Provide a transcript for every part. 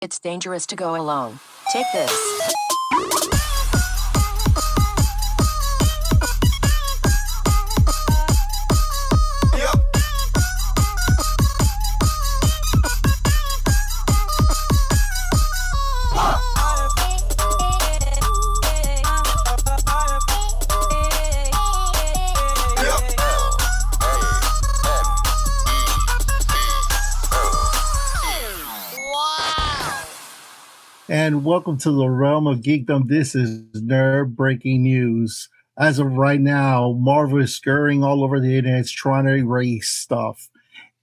It's dangerous to go alone. Take this. And welcome to the realm of geekdom. This is nerd breaking news. As of right now, Marvel is scurrying all over the internet trying to erase stuff.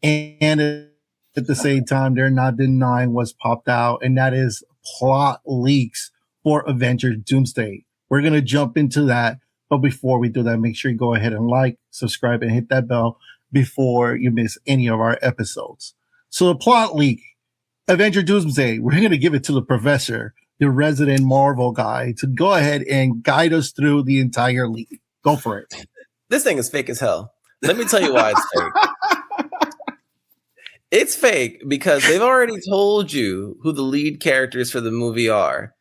And at the same time, they're not denying what's popped out, and that is plot leaks for Avengers Doomsday. We're going to jump into that. But before we do that, make sure you go ahead and like, subscribe, and hit that bell before you miss any of our episodes. So the plot leak. Avenger Doomsday, we're going to give it to the professor, the resident Marvel guy, to go ahead and guide us through the entire leak. Go for it. This thing is fake as hell. Let me tell you why it's fake. It's fake because they've already told you who the lead characters for the movie are.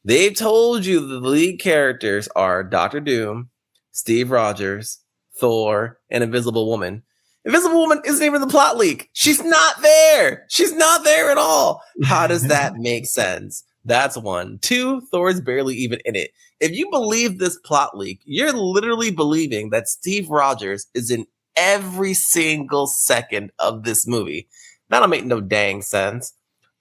They've told you that the lead characters are Doctor Doom, Steve Rogers, Thor, and Invisible Woman. Invisible Woman isn't even the plot leak. She's not there. She's not there at all. How does that make sense? That's one. Two, Thor's barely even in it. If you believe this plot leak, you're literally believing that Steve Rogers is in every single second of this movie. That'll make no dang sense.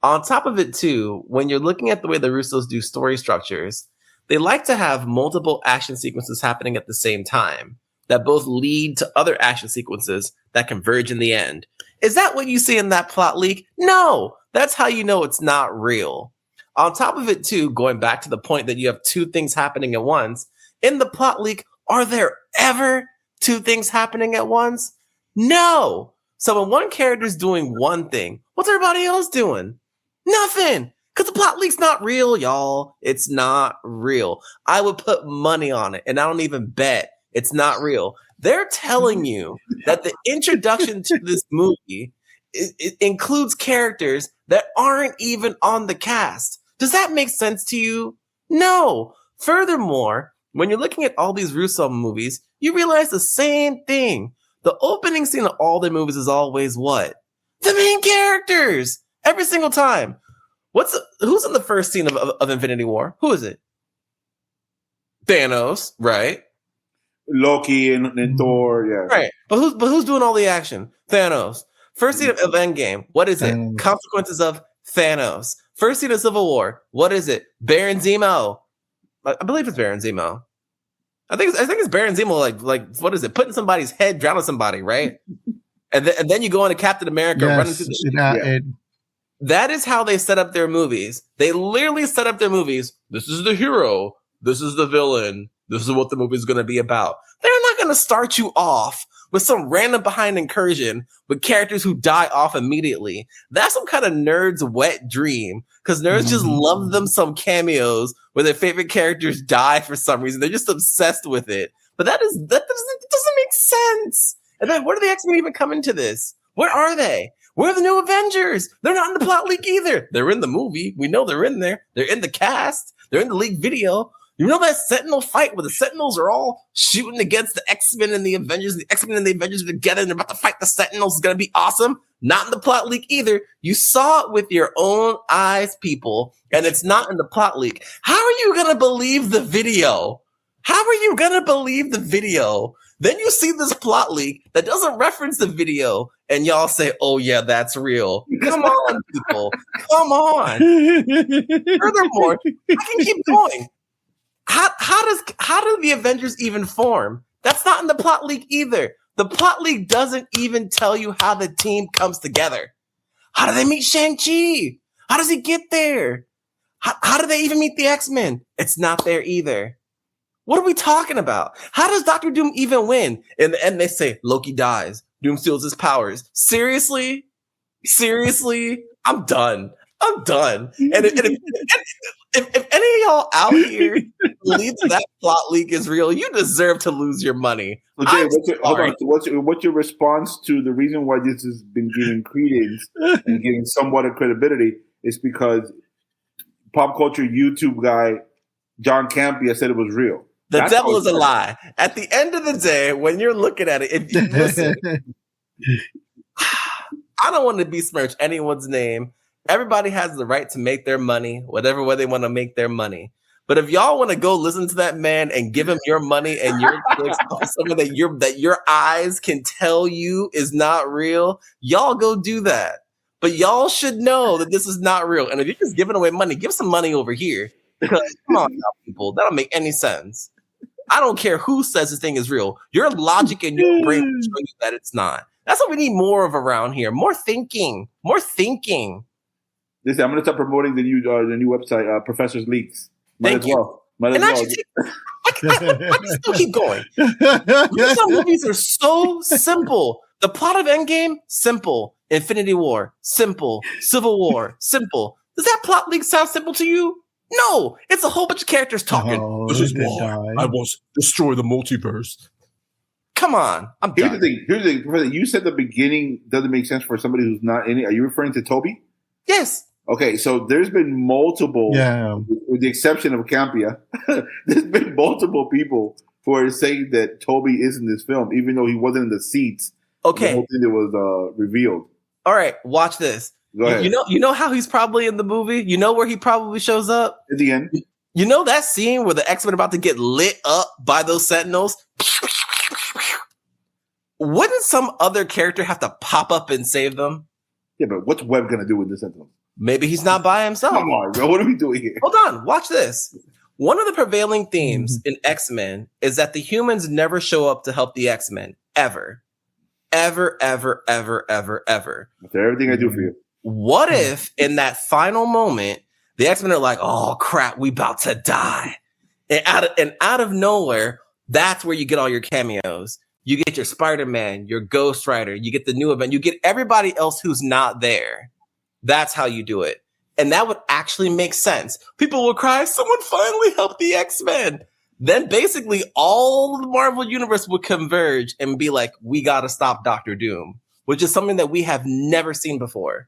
On top of it, too, when you're looking at the way the Russos do story structures, they like to have multiple action sequences happening at the same time that both lead to other action sequences that converge in the end. Is that what you see in that plot leak? No, that's how you know it's not real. On top of it, too, going back to the point that you have two things happening at once, in the plot leak, are there ever two things happening at once? No. So when one character's doing one thing, what's everybody else doing? Nothing. Because the plot leak's not real, y'all. It's not real. I would put money on it, and I don't even bet it's not real. They're telling you that the introduction to this movie it includes characters that aren't even on the cast. Does that make sense to you? No. Furthermore, when you're looking at all these Russo movies, you realize the same thing. The opening scene of all their movies is always what? The main characters! Every single time. Who's in the first scene of Infinity War? Who is it? Thanos, right? Loki and Thor, yeah. Right. But who's doing all the action? Thanos. First scene of Endgame, what is it? Consequences of Thanos. First scene of Civil War, what is it? Baron Zemo. I believe it's Baron Zemo. I think it's Baron Zemo, like what is it? Putting somebody's head, drowning somebody, right? and then you go into Captain America, running through the That is how they set up their movies. They literally set up their movies. This is the hero. This is the villain. This is what the movie is going to be about. They're not going to start you off with some random behind incursion with characters who die off immediately. That's some kind of nerd's wet dream because nerds just love them some cameos where their favorite characters die for some reason. They're just obsessed with it. But that doesn't make sense. And then where do the X-Men even come into this? Where are they? Where are the new Avengers? They're not in the plot leak either. They're in the movie. We know they're in there. They're in the cast. They're in the leak video. You know that Sentinel fight where the Sentinels are all shooting against the X-Men and the Avengers, and the X-Men and the Avengers are together and they're about to fight the Sentinels. It's going to be awesome. Not in the plot leak either. You saw it with your own eyes, people, and it's not in the plot leak. How are you going to believe the video? How are you going to believe the video? Then you see this plot leak that doesn't reference the video, and y'all say, oh, yeah, that's real. Come on, people. Come on. Furthermore, I can keep going. How do the Avengers even form? That's not in the plot leak either. The plot leak doesn't even tell you how the team comes together. How do they meet Shang-Chi? How does he get there? How do they even meet the X-Men? It's not there either. What are we talking about? How does Doctor Doom even win? In the end, they say Loki dies. Doom steals his powers. Seriously? I'm done. And if any of y'all out here believe that plot leak is real, you deserve to lose your money. Okay, what's your response to the reason why this has been given credence and getting somewhat of credibility? Is because pop culture YouTube guy John Campia said it was real. The devil is a lie. At the end of the day, when you're looking at it, listen, I don't want to besmirch anyone's name. Everybody has the right to make their money, whatever way they want to make their money. But if y'all want to go listen to that man and give him your money and your clicks on something that your eyes can tell you is not real, y'all go do that. But y'all should know that this is not real. And if you're just giving away money, give some money over here. Because come on now, people, that don't make any sense. I don't care who says this thing is real. Your logic and your brain will show you that it's not. That's what we need more of around here. More thinking. More thinking. Listen, I'm going to start promoting the new website, Professor's Leaks. Might as well. I can still keep going. Some movies are so simple. The plot of Endgame, simple. Infinity War, simple. Civil War, simple. Does that plot leak sound simple to you? No, it's a whole bunch of characters talking. This is why I was destroy the multiverse. Come on, I'm Here's done. the thing, Professor. You said the beginning doesn't make sense for somebody who's not in it. Are you referring to Toby? Yes. Okay, so there's been multiple, with the exception of Campia, there's been multiple people who are saying that Toby is in this film, even though he wasn't in the seats. Okay. The whole thing that was revealed. All right, watch this. Go ahead. You know how he's probably in the movie? You know where he probably shows up? At the end. You know that scene where the X-Men are about to get lit up by those Sentinels? Wouldn't some other character have to pop up and save them? Yeah, but what's Webb going to do with this Sentinel? Maybe he's not by himself. Come on, bro. What are we doing here? Hold on. Watch this. One of the prevailing themes in X-Men is that the humans never show up to help the X-Men. Ever. Ever, ever, ever, ever, ever. After everything I do for you. What if in that final moment, the X-Men are like, oh crap, we about to die. And out of nowhere, that's where you get all your cameos. You get your Spider-Man, your Ghost Rider, you get the new event, you get everybody else who's not there. That's how you do it. And that would actually make sense. People will cry, someone finally helped the X-Men. Then basically all the Marvel universe would converge and be like, we got to stop Doctor Doom, which is something that we have never seen before.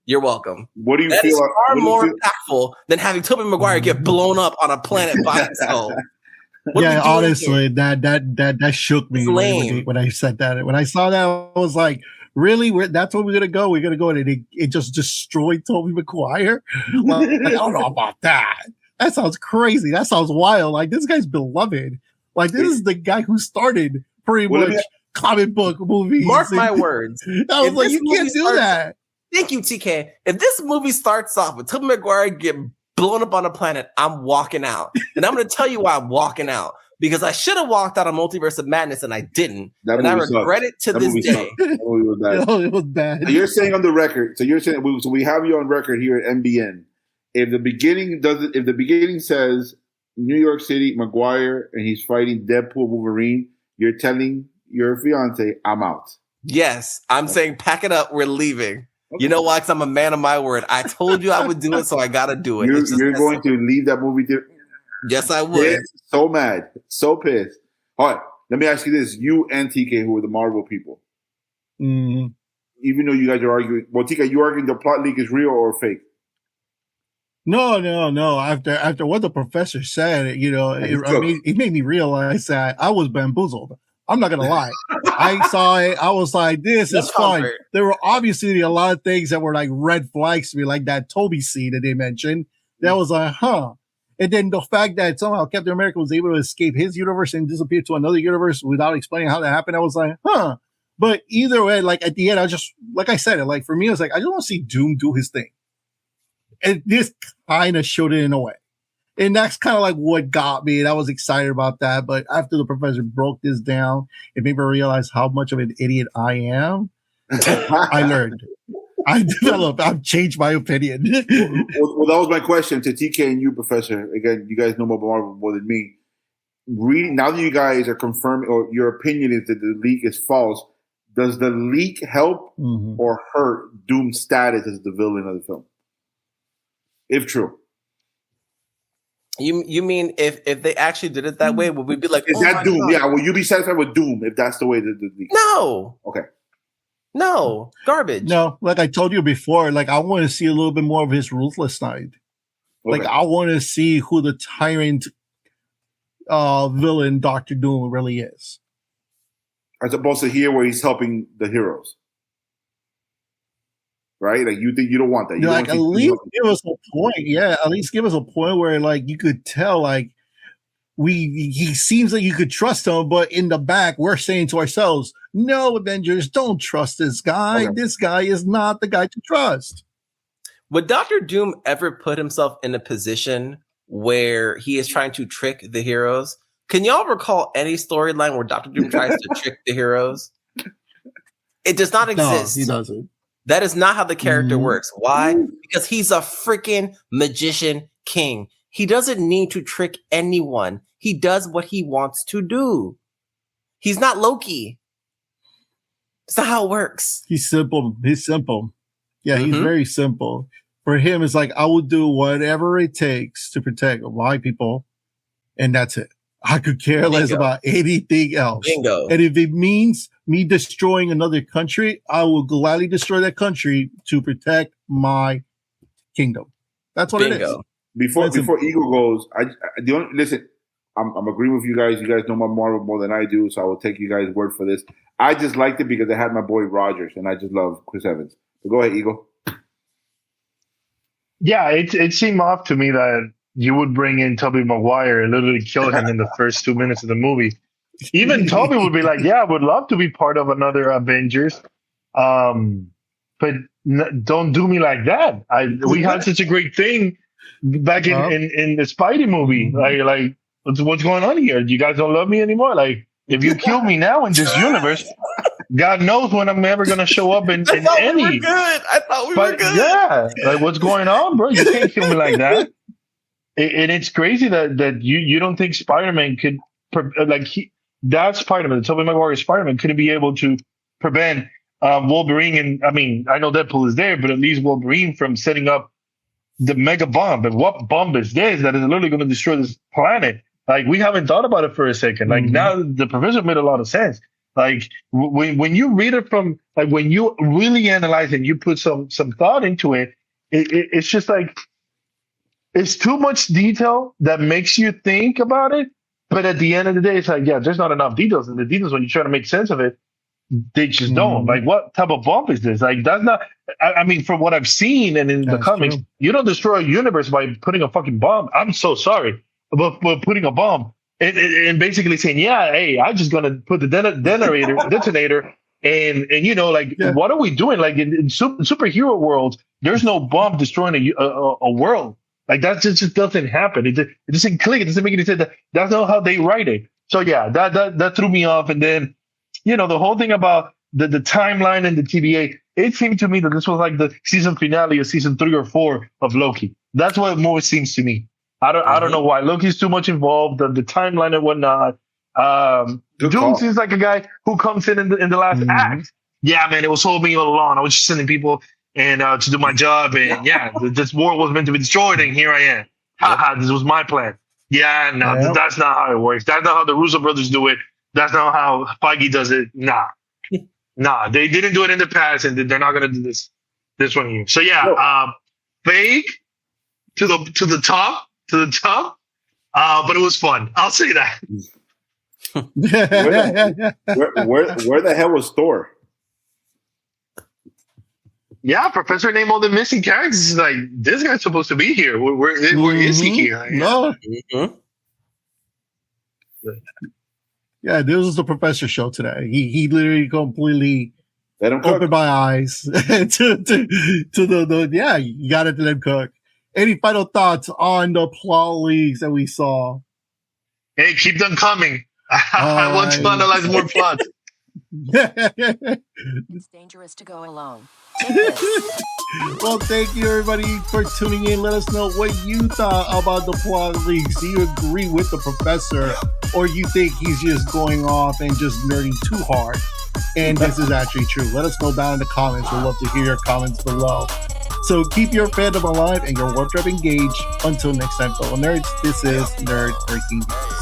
You're welcome. What do you that feel? Is far more impactful than having Tobey Maguire get blown up on a planet by himself. Yeah, honestly, that shook me when I said that. When I saw that, I was like, really? That's where we're gonna go? We're gonna go, and it just destroyed Tobey Maguire. Like, I don't know about that. That sounds crazy. That sounds wild. Like, this guy's beloved. Like, this is the guy who started pretty much comic book movies. Mark my words. I was like, you can't do that. Thank you, TK. If this movie starts off with Tobey Maguire getting blown up on a planet, I'm walking out. And I'm going to tell you why I'm walking out. Because I should have walked out of Multiverse of Madness and I didn't. And I regret it to this day. That movie was bad. It was bad. So you're saying on the record, so we have you on record here at MBN. If the beginning says New York City, Maguire, and he's fighting Deadpool, Wolverine, you're telling your fiance, I'm out. Yes, I'm saying pack it up. We're leaving. Okay. You know why? Because I'm a man of my word. I told you I would do it, so I got to do it. You're going to leave that movie to... Yes, I would. So mad. So pissed. All right, let me ask you this. You and TK, who are the Marvel people, even though you guys are arguing... Well, TK, you arguing the plot leak is real or fake? No. After what the professor said, it made me realize that I was bamboozled. I'm not gonna lie. I saw it. I was like, "This is fun." There were obviously a lot of things that were like red flags to me, like that Toby scene that they mentioned. That was like, huh. And then the fact that somehow Captain America was able to escape his universe and disappear to another universe without explaining how that happened, I was like, huh. But either way, like at the end, I just, like I said, like for me, I was like, I just want to see Doom do his thing. And this kind of showed it in a way. And that's kind of like what got me. And I was excited about that. But after the professor broke this down, it made me realize how much of an idiot I am. I learned. I developed. I've changed my opinion. Well, that was my question to TK and you, Professor. Again, you guys know more about Marvel more than me. Now that you guys are confirming, or your opinion is that the leak is false, does the leak help or hurt Doom's status as the villain of the film? If true. You mean if they actually did it that way, would we be like, is that Doom? God. Yeah, will you be satisfied with Doom if that's the way that the leak? No. Okay. No. Garbage. No, like I told you before, like I want to see a little bit more of his ruthless side. Like, I want to see who the tyrant villain Doctor Doom really is. As opposed to here where he's helping the heroes. Right? Like, you think you don't want that. You like, at least give us a point. Yeah, at least give us a point where, like, you could tell, like, he seems like you could trust him, but in the back, we're saying to ourselves, no, Avengers, don't trust this guy. Okay. This guy is not the guy to trust. Would Dr. Doom ever put himself in a position where he is trying to trick the heroes? Can y'all recall any storyline where Dr. Doom tries to trick the heroes? It does not exist. No, he doesn't. That is not how the character works. Why? Because he's a freaking magician king. He doesn't need to trick anyone. He does what he wants to do. He's not Loki. That's not how it works. He's simple. Yeah, he's very simple. For him, it's like, I will do whatever it takes to protect my people, and that's it. I could care less about anything else. Bingo. And if it means me destroying another country, I will gladly destroy that country to protect my kingdom. That's what it is. Before Eagle goes, listen, I'm agreeing with you guys. You guys know my Marvel more than I do, so I will take you guys' word for this. I just liked it because I had my boy Rogers, and I just love Chris Evans. But go ahead, Eagle. Yeah, it seemed off to me that you would bring in Tobey Maguire and literally kill him in the first 2 minutes of the movie. Even Tobey would be like, yeah, I would love to be part of another Avengers. But don't do me like that. We had such a great thing back in the Spidey movie. Like what's going on here? You guys don't love me anymore? Like, if you kill me now in this universe, God knows when I'm ever going to show up in any. I thought we were good. Yeah. Like, what's going on, bro? You can't kill me like that. And it's crazy that you don't think Spider-Man could, that Spider-Man, the Tobey Maguire Spider-Man, couldn't be able to prevent Wolverine. And I mean, I know Deadpool is there, but at least Wolverine from setting up the mega bomb. And what bomb is this that is literally going to destroy this planet? Like, we haven't thought about it for a second. Like, now the professor made a lot of sense. Like, when you read it from, like, when you really analyze it and you put some thought into it, it's just like, it's too much detail that makes you think about it. But at the end of the day, it's like, yeah, there's not enough details. And the details, when you try to make sense of it, they just don't. Like, what type of bomb is this? Like, that's not, I mean, from what I've seen and in the comics, you don't destroy a universe by putting a fucking bomb. I'm so sorry about putting a bomb and basically saying, yeah, hey, I'm just going to put the detonator. And you know, like, what are we doing? Like, in superhero worlds, there's no bomb destroying a world. Like, that just doesn't happen. It doesn't click. It doesn't make any sense. That's not how they write it. So yeah, that threw me off. And then, you know, the whole thing about the timeline and the TVA, it seemed to me that this was like the season finale of season 3 or 4 of Loki. That's what it more seems to me. I don't know why. Loki's too much involved, the timeline and whatnot. Doom seems like a guy who comes in the last act. Yeah, man, it was all me all along. I was just sending people and to do my job, and this world was meant to be destroyed, and here I am. Haha, this was my plan. Yeah, no, that's not how it works. That's not how the Russo brothers do it. That's not how Feige does it. Nah, they didn't do it in the past, and they're not gonna do this one here. So fake to the top, but it was fun. I'll say that. where the hell was Thor? Yeah, Professor named all the missing characters. He's like, this guy's supposed to be here. Where is he here? No. Yeah, this was the Professor show today. He literally completely opened my eyes to the you got to let him cook. Any final thoughts on the plot leaks that we saw? Hey, keep them coming. I want to analyze more plots. It's dangerous to go alone. Take this. Well, thank you everybody for tuning in. Let us know what you thought about the plot leaks. Do you agree with the professor, or you think he's just going off and just nerding too hard? And this is actually true. Let us know down in the comments. We'd love to hear your comments below. So keep your fandom alive and your wardrobe engaged. Until next time, fellow nerds, this is Nerd Breaking News.